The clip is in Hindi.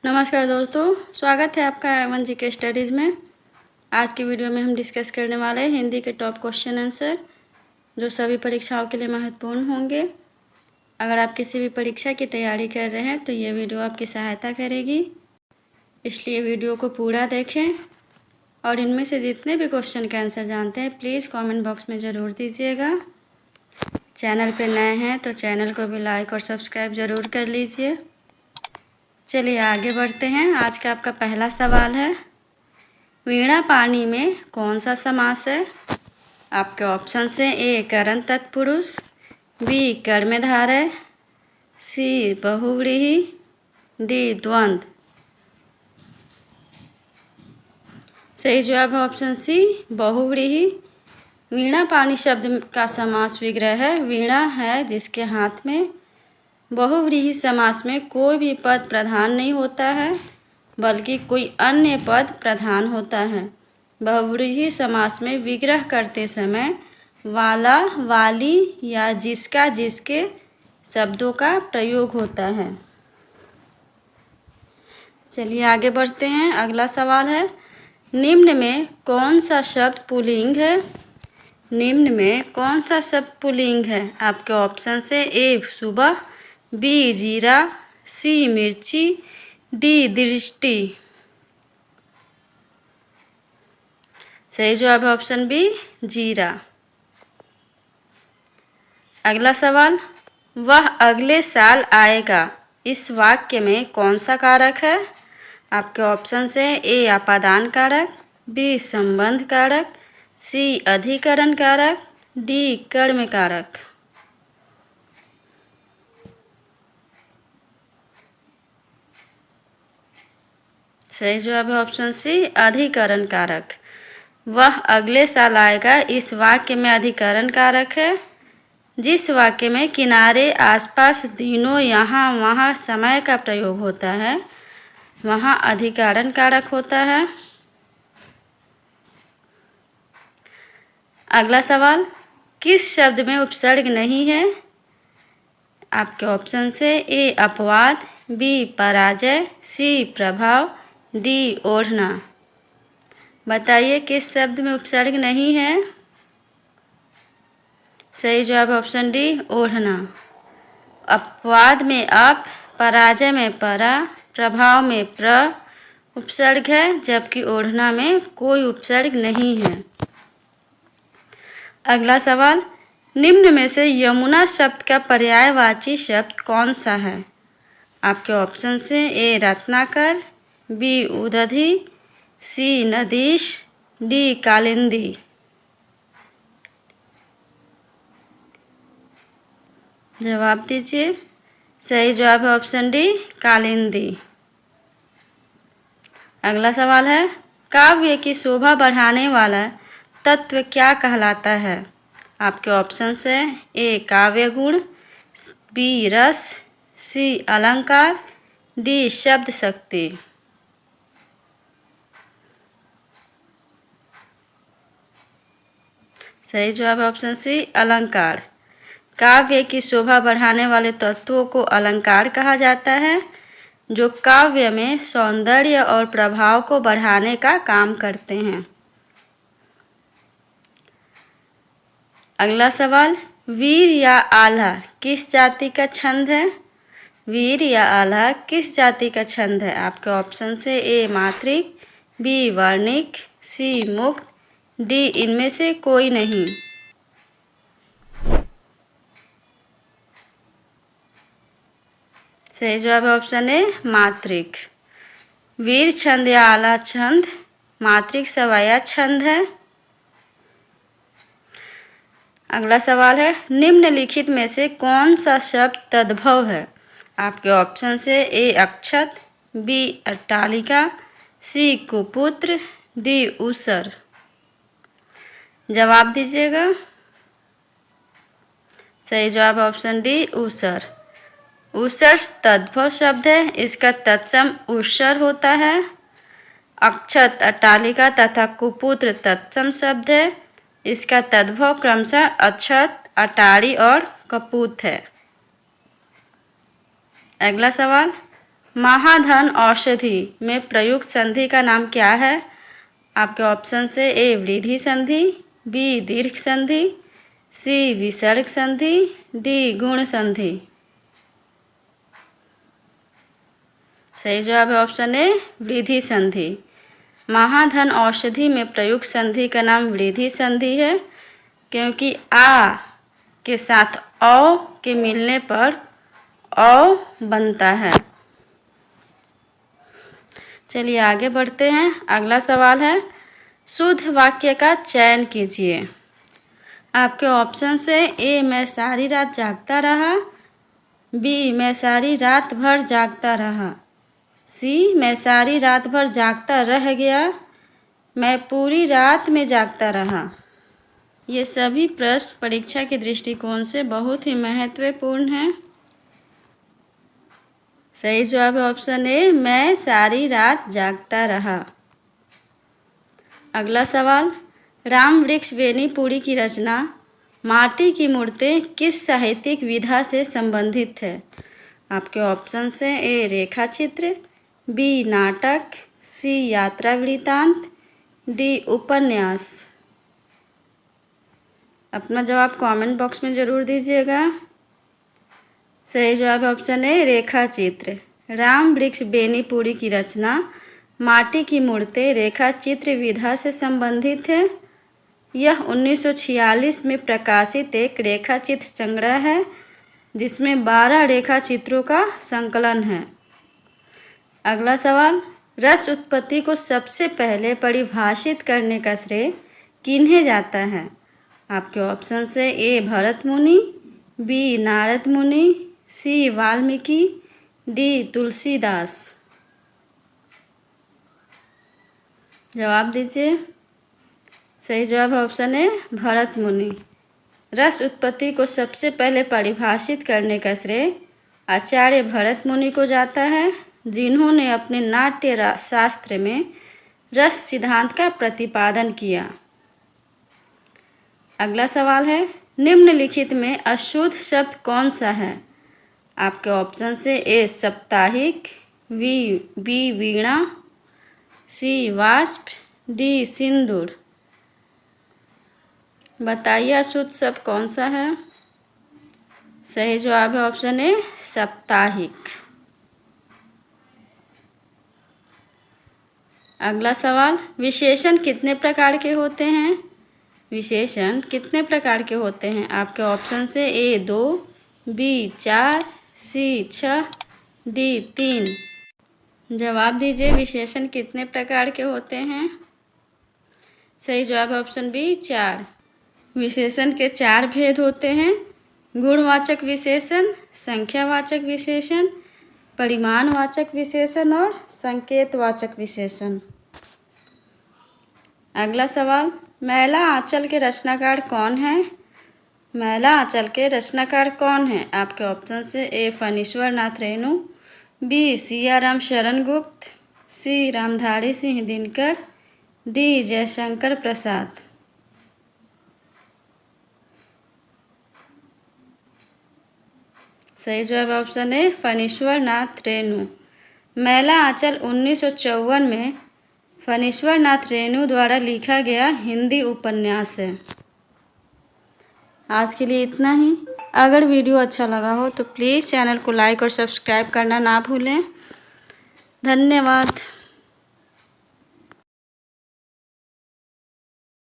नमस्कार दोस्तों, स्वागत है आपका एवन जी के स्टडीज़ में। आज की वीडियो में हम डिस्कस करने वाले हैं हिंदी के टॉप क्वेश्चन आंसर जो सभी परीक्षाओं के लिए महत्वपूर्ण होंगे। अगर आप किसी भी परीक्षा की तैयारी कर रहे हैं तो ये वीडियो आपकी सहायता करेगी, इसलिए वीडियो को पूरा देखें और इनमें से जितने भी क्वेश्चन के आंसर जानते हैं प्लीज़ कॉमेंट बॉक्स में ज़रूर दीजिएगा। चैनल पर नए हैं तो चैनल को भी लाइक और सब्सक्राइब ज़रूर कर लीजिए। चलिए आगे बढ़ते हैं। आज का आपका पहला सवाल है, वीणा पानी में कौन सा समास है? आपके ऑप्शन है ए करन तत्पुरुष, बी कर्मधारय, सी बहुव्रीहि, डी द्वंद्व। सही जवाब है ऑप्शन सी बहुव्रीहि। वीणा पानी शब्द का समास विग्रह है। वीणा है जिसके हाथ में। बहुव्रीहि समास में कोई भी पद प्रधान नहीं होता है बल्कि कोई अन्य पद प्रधान होता है। बहुव्रीहि समास में विग्रह करते समय वाला, वाली या जिसका, जिसके शब्दों का प्रयोग होता है। चलिए आगे बढ़ते हैं। अगला सवाल है, निम्न में कौन सा शब्द पुल्लिंग है? निम्न में कौन सा शब्द पुल्लिंग है? आपके ऑप्शन से ए सुबह, बी जीरा, सी मिर्ची, डी दृष्टि। सही जवाब है ऑप्शन बी जीरा। अगला सवाल, वह अगले साल आएगा, इस वाक्य में कौन सा कारक है? आपके ऑप्शन से ए आपादान कारक, बी संबंध कारक, सी अधिकरण कारक, डी कर्म कारक। सही जवाब है ऑप्शन सी अधिकरण कारक। वह अगले साल आएगा इस वाक्य में अधिकरण कारक है। जिस वाक्य में किनारे, आसपास, दिनों, यहाँ वहाँ समय का प्रयोग होता है वहाँ अधिकरण कारक होता है। अगला सवाल, किस शब्द में उपसर्ग नहीं है? आपके ऑप्शन से ए अपवाद, बी पराजय, सी प्रभाव, डी ओढ़ना। बताइए किस शब्द में उपसर्ग नहीं है? सही जवाब ऑप्शन डी ओढ़ना। अपवाद में अप, पराजय में परा, प्रभाव में प्र उपसर्ग है, जबकि ओढ़ना में कोई उपसर्ग नहीं है। अगला सवाल, निम्न में से यमुना शब्द का पर्यायवाची शब्द कौन सा है? आपके ऑप्शन से ए रत्नाकर, बी उदधि, सी नदीश, डी कालिंदी। जवाब दीजिए। सही जवाब है ऑप्शन डी कालिंदी। अगला सवाल है, काव्य की शोभा बढ़ाने वाला तत्व क्या कहलाता है? आपके ऑप्शन से ए काव्य गुण, बी रस, सी अलंकार, डी शब्द शक्ति। सही जवाब है ऑप्शन सी अलंकार। काव्य की शोभा बढ़ाने वाले तत्वों को अलंकार कहा जाता है जो काव्य में सौंदर्य और प्रभाव को बढ़ाने का काम करते हैं। अगला सवाल, वीर या आल्हा किस जाति का छंद है? वीर या आल्हा किस जाति का छंद है? आपके ऑप्शन से ए मात्रिक, बी वर्णिक, सी मुक्त, डी इनमें से कोई नहीं। सही जवाब है ऑप्शन ए मात्रिक। वीर छंद या आला छंद मात्रिक सवाया छंद है। अगला सवाल है, निम्नलिखित में से कौन सा शब्द तद्भव है? आपके ऑप्शन से ए अक्षत, बी अट्टालिका, सी कुपुत्र, डी ऊसर। जवाब दीजिएगा। सही जवाब ऑप्शन डी ऊसर। ऊसर तद्भव शब्द है, इसका तत्सम ऊसर होता है। अक्षत अट्टालिका तथा कुपुत्र तत्सम शब्द है, इसका तद्भव क्रमशः अक्षत, अटारी और कपूत है। अगला सवाल, महाधन औषधि में प्रयुक्त संधि का नाम क्या है? आपके ऑप्शन से ए वृद्धि संधि, बी दीर्घ संधि, सी विसर्ग संधि, डी गुण संधि। सही जवाब है ऑप्शन ए वृद्धि संधि। महाधन औषधि में प्रयुक्त संधि का नाम वृद्धि संधि है, क्योंकि आ के साथ औ के मिलने पर औ बनता है। चलिए आगे बढ़ते हैं। अगला सवाल है, शुद्ध वाक्य का चयन कीजिए। आपके ऑप्शन से ए मैं सारी रात जागता रहा, बी मैं सारी रात भर जागता रहा, सी मैं सारी रात भर जागता रह गया, मैं पूरी रात में जागता रहा। ये सभी प्रश्न परीक्षा के दृष्टिकोण से बहुत ही महत्वपूर्ण हैं। सही जवाब है ऑप्शन ए मैं सारी रात जागता रहा। अगला सवाल, राम वृक्ष बेनीपुरी की रचना माटी की मूर्तें किस साहित्यिक विधा से संबंधित है? आपके ऑप्शन से ए रेखा चित्र, बी नाटक, सी यात्रा वृत्तांत, डी उपन्यास। अपना जवाब कमेंट बॉक्स में ज़रूर दीजिएगा। सही जवाब है ऑप्शन ए रेखा चित्र। राम वृक्ष बेनीपुरी की रचना माटी की मूर्तें रेखा चित्र विधा से संबंधित है। यह 1946 में प्रकाशित एक रेखा चित्र संग्रह है, जिसमें 12 रेखा चित्रों का संकलन है। अगला सवाल, रस उत्पत्ति को सबसे पहले परिभाषित करने का श्रेय किन्हें जाता है? आपके ऑप्शन से ए भरत मुनि, बी नारद मुनि, सी वाल्मीकि, डी तुलसीदास। जवाब दीजिए। सही जवाब है ऑप्शन ए भरत मुनि। रस उत्पत्ति को सबसे पहले परिभाषित करने का श्रेय आचार्य भरत मुनि को जाता है, जिन्होंने अपने नाट्य शास्त्र में रस सिद्धांत का प्रतिपादन किया। अगला सवाल है, निम्नलिखित में अशुद्ध शब्द कौन सा है? आपके ऑप्शन से ए साप्ताहिक, बी वीणा, सी वाष्प, डी सिंदूर। बताइए अशुद्ध शब्द कौन सा है? सही जवाब है ऑप्शन ए साप्ताहिक। अगला सवाल, विशेषण कितने प्रकार के होते हैं? विशेषण कितने प्रकार के होते हैं? आपके ऑप्शन से ए 2, बी 4, सी 6, डी 3। जवाब दीजिए, विशेषण कितने प्रकार के होते हैं? सही जवाब है ऑप्शन बी 4। विशेषण के 4 भेद होते हैं, गुणवाचक विशेषण, संख्यावाचक विशेषण, परिमाणवाचक विशेषण और संकेतवाचक विशेषण। अगला सवाल, मैला आंचल के रचनाकार कौन है? मैला आंचल के रचनाकार कौन है? आपके ऑप्शन से ए फणीश्वर नाथ रेणु, बी सियाराम शरण गुप्त, सी रामधारी सिंह दिनकर, डी जयशंकर प्रसाद। सही जवाब ऑप्शन है फणीश्वर नाथ रेणु। मैला आंचल 1954 में फणीश्वर नाथ रेणु द्वारा लिखा गया हिंदी उपन्यास है। आज के लिए इतना ही। अगर वीडियो अच्छा लगा हो तो प्लीज़ चैनल को लाइक और सब्सक्राइब करना ना भूलें। धन्यवाद।